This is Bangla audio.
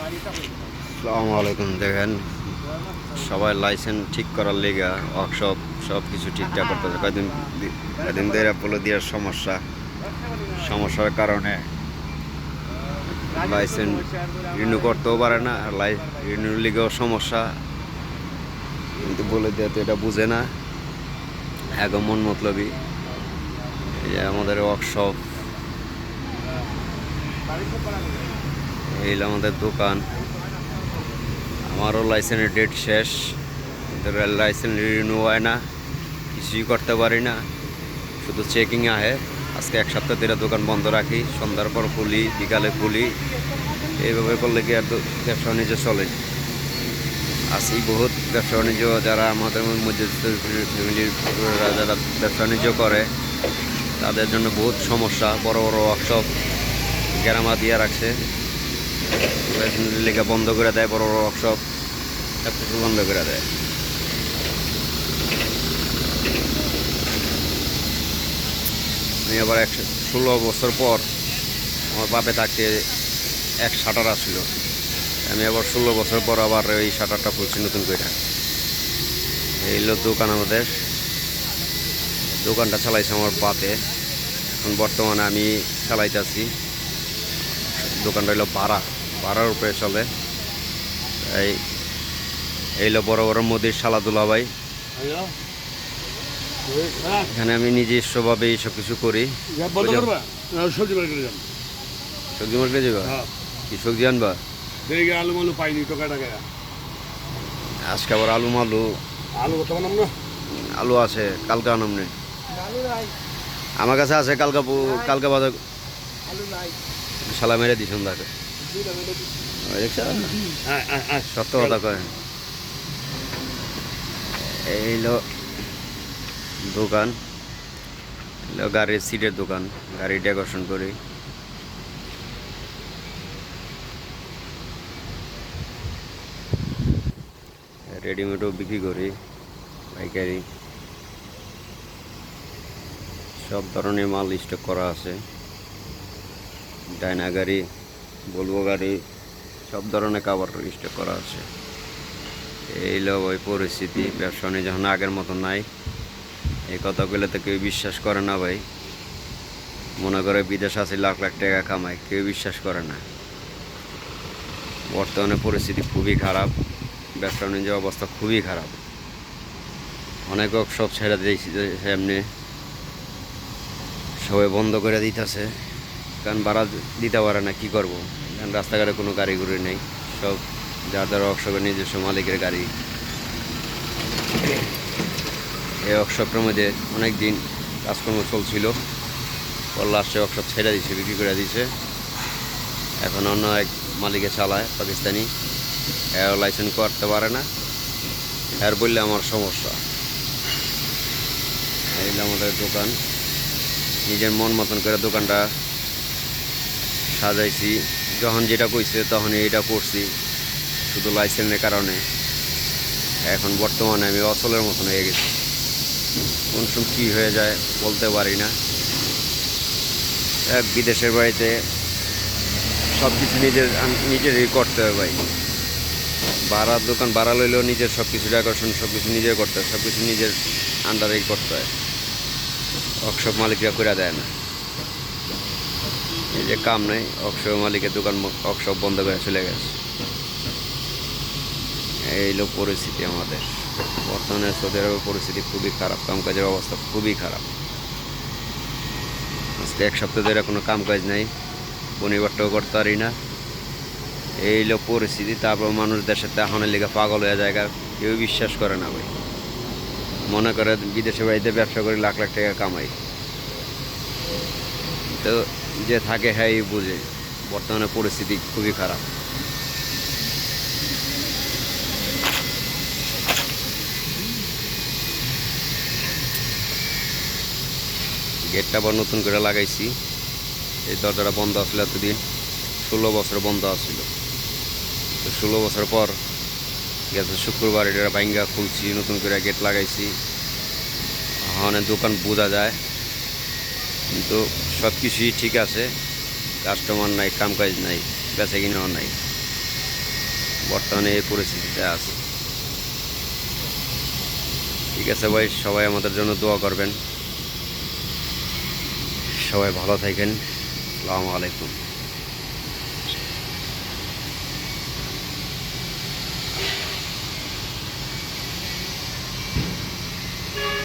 আসসালামু আলাইকুম। দেখেন সবাই লাইসেন্স ঠিক করার লিগা ওয়ার্কশপ সব কিছু ঠিকঠাক করতেছে। কয়দিন ধরে বলে দেওয়ার সমস্যার কারণে লাইসেন্স রিনিউ করতেও পারে না, আর রিনিউ লিগেও সমস্যা। কিন্তু বলে দেওয়া তো এটা বুঝে না, একদম মন মতলবি। এই যে আমাদের ওয়ার্কশপ, এই হলো আমাদের দোকান। আমারও লাইসেন্সের ডেট শেষ, কিন্তু লাইসেন্স রিনিউ হয় না, কিছুই করতে পারি না, শুধু চেকিং আহে। আজকে এক সপ্তাহ ধরে দোকান বন্ধ রাখি, সন্ধ্যার পর খুলি, বিকালে খুলি। এইভাবে করলে কি আর ব্যবসা বাণিজ্য চলে? আছি বহুত ব্যবসা বাণিজ্য, যারা আমাদের মধ্যে ফ্যামিলির যারা ব্যবসা বাণিজ্য করে তাদের জন্য বহুত সমস্যা। বড় বড় ওয়ার্কশপ গ্যারামা দিয়ে রাখছে, লেখা বন্ধ করে দেয়। বড় বড় ওয়ার্কশপ সব কিছু বন্ধ করে দেয়। আমি আবার 16 বছর পর আমার বাপে থাকতে এক শাটার আসছিল, আমি আবার 16 বছর পর আবার এই শাটারটা খুলছি নতুন করে। এই হলো দোকান আমাদের। দোকানটা চালাইছে আমার বাপে, এখন বর্তমানে আমি চালাইতেছি। দোকানটা হলো ভাড়ার উপরে চলে। এই হলো বড় বড় মোদির শালাদুলা ভাই। এখানে আমি নিজস্বভাবে এইসব কিছু করি। সবজি মার্কেটে যান। সবজি মার্কেটে যাবা? কি সবজি আনবা? দেখি আলু মালু পাইনি টাকা টাকা। আজকে আবার আলু আলু বর্তমান না, আলু আছে, কালকে আনাম নেই। আমার কাছে আছে, কালকে বাজার শালা মেরে দিস তাকে। সত্য কথা কয়। এই হলো দোকান, গাড়ির সিটের দোকান, গাড়ি ডেকোরেশন করি। রেডিমেডও বিক্রি করি, পাইকারি সব ধরনের মাল স্টক করা আছে। ডাইনা গাড়ি, বলবো গাড়ি, সব ধরনের কাভার স্টক করা আছে। এই হলো ওই পরিস্থিতি। ব্যবসা বাণিজ্য যখন আগের মতো নাই। এই কথাগুলো তো কেউ বিশ্বাস করে না ভাই। মনে করে বিদেশ আছে, লাখ লাখ টাকা কামায়, কেউ বিশ্বাস করে না। বর্তমানে পরিস্থিতি খুবই খারাপ, ব্যবসা বাণিজ্যের অবস্থা খুবই খারাপ। অনেক সব ছেড়ে দিয়েছি, এমনি সবাই বন্ধ করে দিতেছে, কারণ ভাড়া দিতে পারে না। কি করব? কারণ রাস্তাঘাটে কোনো গাড়ি ঘুরে নেই, সব যার যার ওয়ার্কশপের নিজস্ব মালিকের গাড়ি। এই ওয়ার্কশপের মধ্যে অনেক দিন কাজকর্ম চলছিল, পর লাস্টে ওয়ার্কশপ ছেড়ে দিয়েছে, বিক্রি করে দিয়েছে। এখন অন্য এক মালিকে চালায়, পাকিস্তানি। এর লাইসেন্স করতে পারে না, এর বললে আমার সমস্যা। এই আমাদের দোকান, নিজের মন মতন করে দোকানটা সাজাইছি। যখন যেটা কইছে তখন এইটা করছি, শুধু লাইসেন্সের কারণে। এখন বর্তমানে আমি অচলের মতন হয়ে গেছি, কোন সময় কী হয়ে যায় বলতে পারি না। এক বিদেশের বাড়িতে সব কিছু নিজেরই করতে হবে ভাই। ভাড়ার দোকান ভাড়া লইলেও নিজের সব কিছু ডেকোরেশন সব কিছু নিজের করতে হয়, সব কিছু নিজের আন্ডারেই করতে হয়। ওয়ার্কশপ মালিকরা করে দেয় না। এই যে কাম নেই, ওয়ার্কশপ মালিকের দোকান ওয়ার্কশপ বন্ধ করে চলে গেছে। এই হলো পরিস্থিতি আমাদের বর্তমানে। সৌদি আরবের পরিস্থিতি খুবই খারাপ, কামকাজের অবস্থা খুবই খারাপ। আজকে এক সপ্তাহ ধরে কোনো কামকাজ নেই, পরিবারটাও করতে পারি না। এই হলো পরিস্থিতি। তারপর মানুষ দেশের দেখানোর লেগে পাগল হয়ে যায়, কেউ বিশ্বাস করে না ভাই। মনে করে বিদেশে বাড়িতে ব্যবসা করে লাখ লাখ টাকা কামাই, তো যে থাকে হ্যাঁ বুঝে। বর্তমানে পরিস্থিতি খুবই খারাপ। গেটটা আবার নতুন করে লাগাইছি। এই দরজাটা বন্ধ আসছিল এতদিন, 16 বছর বন্ধ আসছিল। তো 16 বছর পর গেছে শুক্রবার এটা ভাঙ্গা খুলছি, নতুন করে গেট লাগাইছি। ওখানে দোকান বোঝা যায়, কিন্তু সব কিছুই ঠিক আছে। কাস্টমার নাই, কামকাজ নাই, বেচা কিনাও নাই। বর্তমানে এই পরিস্থিতিতে আছে। ঠিক আছে ভাই, সবাই আমাদের জন্য দোয়া করবেন। সবাই ভালো থাকেন। আসসালামু আলাইকুম।